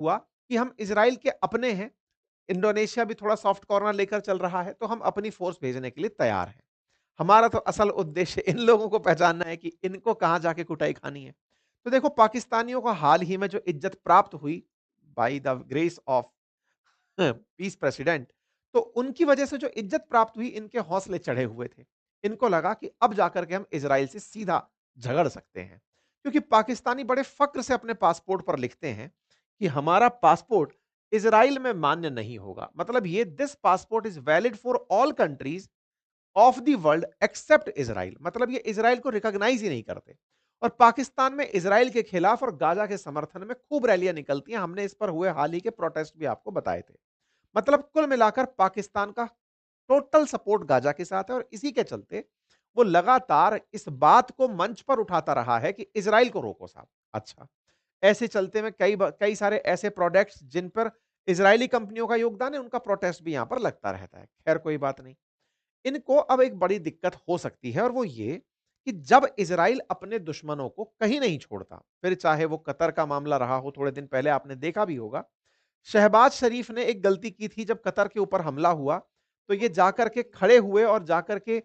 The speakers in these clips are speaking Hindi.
हुआ कि हम इज़राइल के अपने हैं, इंडोनेशिया भी थोड़ा सॉफ्ट कॉर्नर लेकर चल रहा है, तो हम अपनी फ़ोर्स भेजने के लिए तैयार हैं। हमारा तो असल उद्देश्य इन लोगों को पहचानना है कि इनको कहाँ जाके कुटाई खानी है। तो देखो पाकिस्तानियों को हाल ही में जो इज़्ज़त प्राप्त हुई by the grace of peace president, तो उनकी वजह से जो इज्जत प्राप्त हुई, इनके हौसले चढ़े हुए थे। इनको लगा कि अब जाकर के हम इज़राइल से सीधा झगड़ सकते हैं। क्योंकि पाकिस्तानी बड़े फ़क्र से अपने पासपोर्ट पर लिखते हैं कि हमारा पासपोर्ट इज़राइल में मान्य नहीं होगा। मतलब ये this passport is valid for all countries of the world accept Israel. मतलब ये इज़राइल को रिकॉग्नाइज़ ही नहीं करते। और पाकिस्तान में इज़राइल के खिलाफ और गाज़ा के समर्थन में खूब रैलियाँ निकलती हैं। हमने इस पर हुए हाल ही के प्रोटेस्ट भी आपको बताए थे। मतलब कुल मिलाकर पाकिस्तान का टोटल सपोर्ट गाजा के साथ है और इसी के चलते वो लगातार इस बात को मंच पर उठाता रहा है कि इजराइल को रोको साहब। अच्छा, ऐसे चलते में कई सारे ऐसे प्रोडक्ट्स जिन पर इजरायली कंपनियों का योगदान है, उनका प्रोटेस्ट भी यहां पर लगता रहता है। खैर कोई बात नहीं। इनको अब एक बड़ी दिक्कत हो सकती है और वो ये कि जब इजराइल अपने दुश्मनों को कहीं नहीं छोड़ता, फिर चाहे वो कतर का मामला रहा हो, थोड़े दिन पहले आपने देखा भी होगा, शहबाज शरीफ ने एक गलती की थी जब कतर के ऊपर हमला हुआ, तो ये जाकर के खड़े हुए और जाकर के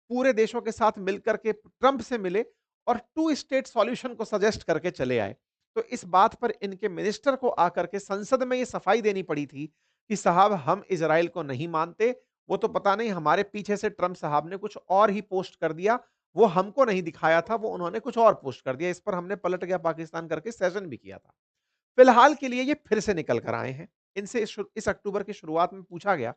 पूरे देशों के साथ मिलकर के ट्रंप से मिले और टू स्टेट सॉल्यूशन को सजेस्ट करके चले आए। तो इस बात पर इनके मिनिस्टर को आकर के संसद में ये सफाई देनी पड़ी थी कि साहब हम इजराइल को नहीं मानते, वो तो पता नहीं हमारे पीछे से ट्रंप साहब ने कुछ और ही पोस्ट कर दिया, वो हमको नहीं दिखाया था, वो उन्होंने कुछ और पोस्ट कर दिया, इस पर हमने पलट गया पाकिस्तान करके सेशन भी किया था। फिलहाल के लिए ये फिर से निकल कर आए हैं। इनसे इस अक्टूबर की शुरुआत में पूछा गया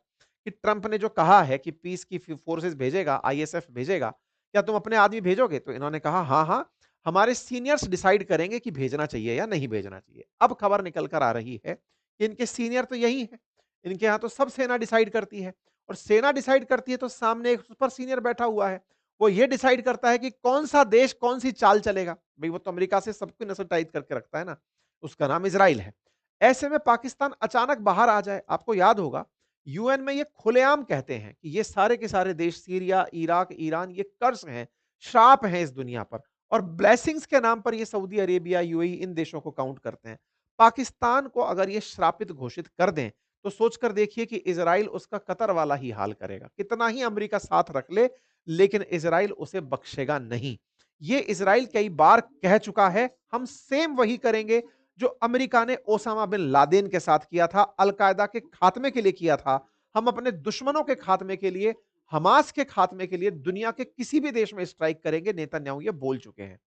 कि ट्रंप ने जो कहा है कि पीस की फोर्सेस भेजेगा, आईएसएफ भेजेगा, क्या तुम अपने आदमी भेजोगे? तो इन्होंने कहा हाँ, हाँ, हमारे सीनियर्स डिसाइड करेंगे कि भेजना चाहिए या नहीं भेजना चाहिए। अब खबर निकल कर आ रही है कि इनके सीनियर तो यही है। इनके यहाँ तो सब सेना डिसाइड करती है और सेना डिसाइड करती है तो सामने एक सुपर सीनियर बैठा हुआ है। वो ये डिसाइड करता है कि कौन सा देश कौन सी चाल चलेगा। भई वो तो अमेरिका से सबको नजर टाइट करके रखता है ना। उसका नाम इज़राइल है। ऐसे में पाकिस्तान अचानक बाहर आ जाए, आपको याद होगा यूएन में ये खुलेआम कहते हैं कि ये सारे के सारे देश सीरिया, इराक, ईरान ये कर्स हैं, श्राप हैं इस दुनिया पर और ब्लेसिंग्स के नाम पर ये सऊदी अरेबिया, यूएई इन देशों को काउंट करते हैं। पाकिस्तान को अगर ये श्रापित घोषित कर दें, तो सोचकर देखिए कि इज़राइल उसका कतर वाला ही हाल करेगा। कितना ही अमेरिका साथ रख ले, लेकिन इज़राइल उसे बख्शेगा नहीं। ये इज़राइल कई बार कह चुका है, हम सेम वही करेंगे जो अमेरिका ने ओसामा बिन लादेन के साथ किया था, अल-कायदा के खात्मे के लिए किया था। हम अपने दुश्मनों के खात्मे के लिए, हमास के खात्मे के लिए दुनिया के किसी भी देश में स्ट्राइक करेंगे, नेतन्याहू ये बोल चुके हैं।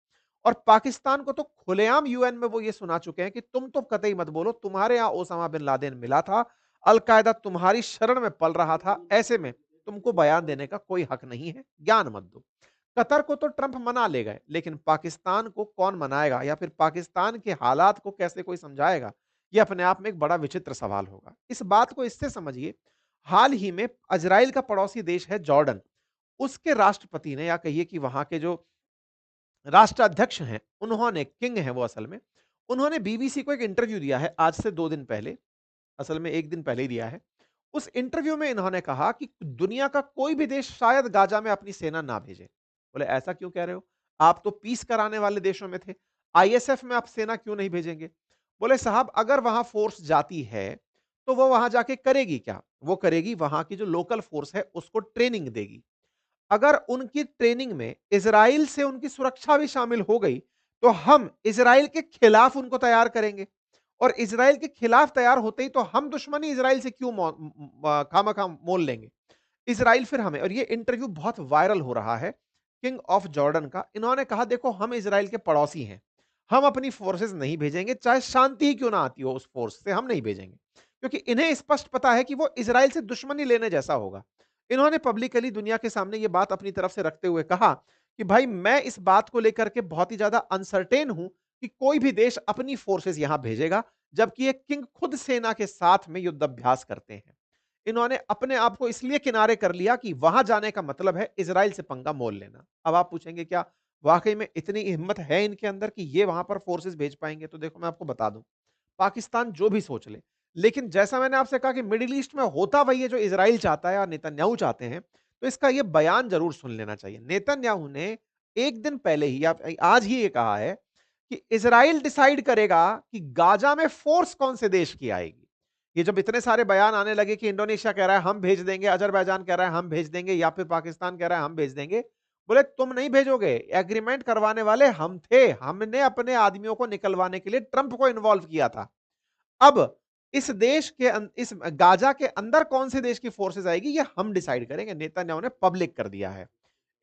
और पाकिस्तान को तो खुलेआम यूएन में वो ये सुना चुके हैं कि तुम तो कतई मत बोलो, तुम्हारे यहां ओसामा बिन लादेन मिला था, अल-कायदा तुम्हारी शरण में पल रहा था, ऐसे में तुमको बयान देने का कोई हक नहीं है, ज्ञान मत दो। कतर को तो ट्रंप मना ले गए, लेकिन पाकिस्तान को कौन मनाएगा या फिर पाकिस्तान के हालात को कैसे कोई समझाएगा? ये अपने आप में एक बड़ा विचित्र सवाल होगा। इस बात को इससे समझिए, हाल ही में इजराइल का पड़ोसी देश है जॉर्डन, उसके राष्ट्रपति ने या कहिए कि वहां के जो राष्ट्राध्यक्ष हैं, उन्होंने किंग हैं वो असल में, उन्होंने बीबीसी को एक इंटरव्यू दिया है आज से 2 दिन पहले, असल में 1 दिन पहले ही दिया है। उस इंटरव्यू में इन्होंने कहा कि दुनिया का कोई भी देश शायद गाजा में अपनी सेना ना भेजे। बोले ऐसा क्यों कह रहे हो? आप तो पीस कराने वाले देशों में थे। आईएसएफ में आप सेना क्यों नहीं भेजेंगे? बोले साहब अगर वहां फोर्स जाती है, तो वो वहां जाके करेगी क्या? वो करेगी वहां की जो लोकल फोर्स है उसको ट्रेनिंग देगी। अगर उनकी ट्रेनिंग में इजराइल से उनकी सुरक्षा भी शामिल हो गई, तो हम इजराइल के खिलाफ उनको तैयार करेंगे और इजराइल के खिलाफ तैयार होते ही तो हम दुश्मनी इजराइल से क्यों खामखा मोल लेंगे। इजराइल फिर हमें, और ये इंटरव्यू बहुत वायरल हो रहा है किंग ऑफ जॉर्डन का, इन्होंने कहा देखो हम इजराइल के पड़ोसी हैं, हम अपनी फोर्सेस नहीं भेजेंगे, चाहे शांति ही क्यों ना आती हो उस फोर्स से हम नहीं भेजेंगे, क्योंकि इन्हें स्पष्ट पता है कि वो इजराइल से दुश्मनी लेने जैसा होगा। इन्होंने पब्लिकली दुनिया के सामने ये बात अपनी तरफ से रखते हुए कहा कि भाई मैं इस बात को लेकर के बहुत ही ज्यादा अनसर्टेन हूं कि कोई भी देश अपनी फोर्सेस यहां भेजेगा, जबकि एक किंग खुद सेना के साथ में युद्ध अभ्यास करते हैं। इन्होंने अपने आप को इसलिए किनारे कर लिया कि वहां जाने का मतलब है इजराइल से पंगा मोल लेना। अब आप पूछेंगे क्या वाकई में इतनी हिम्मत है इनके अंदर कि ये वहां पर फोर्सेस भेज पाएंगे? तो देखो मैं आपको बता दूं, पाकिस्तान जो भी सोच ले, लेकिन जैसा मैंने आपसे कहा कि मिडिल ईस्ट में होता वही है जो इजराइल चाहता है और नेतन्याहू चाहते हैं, तो इसका ये बयान जरूर सुन लेना चाहिए। नेतन्याहू ने एक दिन पहले ही या आज ही ये कहा है कि इज़राइल डिसाइड करेगा कि गाज़ा में फ़ोर्स कौन से देश की आएगी। ये जब इतने सारे बयान आने लगे कि इंडोनेशिया कह रहा है हम भेज देंगे, अज़रबैजान कह रहा है हम भेज देंगे या फिर पाकिस्तान कह रहा है हम भेज देंगे। बोले तुम नहीं भेजोगे, एग्रीमेंट करवाने वाले हम थे। हमने अपने आदमियों को निकलवाने के लिए ट्रंप को इन्वॉल्व किया था। अब इस देश के इस गाज़ा के अंदर कौन से देश की फ़ोर्सेस आएगी ये हम डिसाइड करेंगे। नेतन्याहू ने पब्लिक कर दिया है।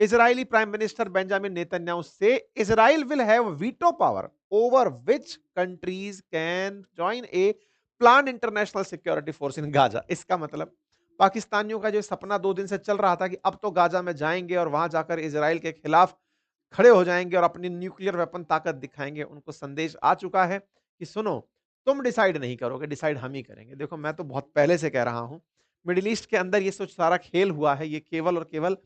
Israeli Prime Minister Benjamin Netanyahu say Israel will have veto power over which countries can join a planned international security force in Gaza। इसका मतलब पाकिस्तानियों का जो सपना 2 दिन से चल रहा था कि अब तो गाजा में जाएंगे और वहां जाकर इजराइल के खिलाफ खड़े हो जाएंगे और अपनी न्यूक्लियर वेपन ताकत दिखाएंगे। उनको संदेश आ चुका है कि सुनो, तुम डिसाइड नहीं करोगे, डिसाइड हम ही करेंगे। देखो मैं तो बहुत पहले से कह रहा हूं, मिडिल ईस्ट के अंदर ये सोच सारा खेल हुआ है, ये केवल और केवल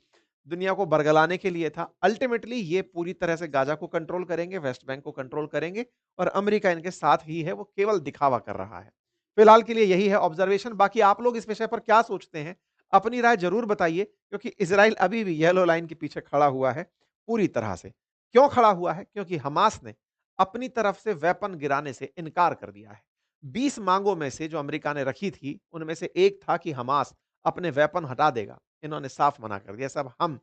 दुनिया को बरगलाने के लिए था। अल्टीमेटली ये पूरी तरह से गाजा को कंट्रोल करेंगे, वेस्ट बैंक को कंट्रोल करेंगे और अमेरिका इनके साथ ही है, वो केवल दिखावा कर रहा है। फिलहाल के लिए यही है ऑब्जर्वेशन। बाकी आप लोग इस विषय पर क्या सोचते हैं, अपनी राय जरूर बताइए, क्योंकि इजराइल अभी भी येलो लाइन के पीछे खड़ा हुआ है पूरी तरह से। क्यों खड़ा हुआ है? क्योंकि हमास ने अपनी तरफ से वेपन गिराने से इनकार कर दिया है। 20 मांगों में से जो अमेरिका ने रखी थी, उनमें से एक था कि हमास अपने वेपन हटा देगा। इन्होंने साफ मना कर दिया, सब हम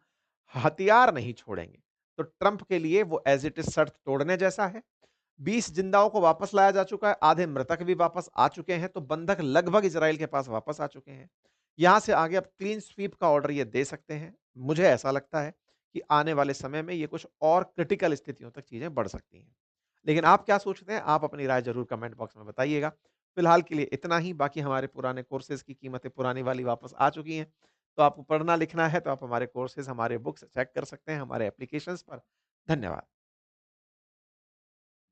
हथियार नहीं छोड़ेंगे। तो ट्रंप के लिए वो एज इट इज शर्त तोड़ने जैसा है। 20 जिंदाओं को वापस लाया जा चुका है, आधे मृतक भी वापस आ चुके हैं, तो बंधक लगभग इजराइल के पास वापस आ चुके हैं। यहां से आगे अब क्लीन स्वीप का ऑर्डर ये दे सकते हैं। मुझे ऐसा लगता है कि आने वाले समय में ये कुछ और क्रिटिकल स्थितियों तक चीजें बढ़ सकती हैं। लेकिन आप क्या सोचते हैं? आप अपनी राय जरूर कमेंट बॉक्स में बताइएगा। फिलहाल के लिए इतना ही। बाकी हमारे पुराने कोर्सेज की कीमतें पुरानी वाली वापस आ चुकी हैं। तो आपको पढ़ना लिखना है तो आप हमारे कोर्सेज, हमारे बुक्स चेक कर सकते हैं हमारे एप्लीकेशंस पर। धन्यवाद।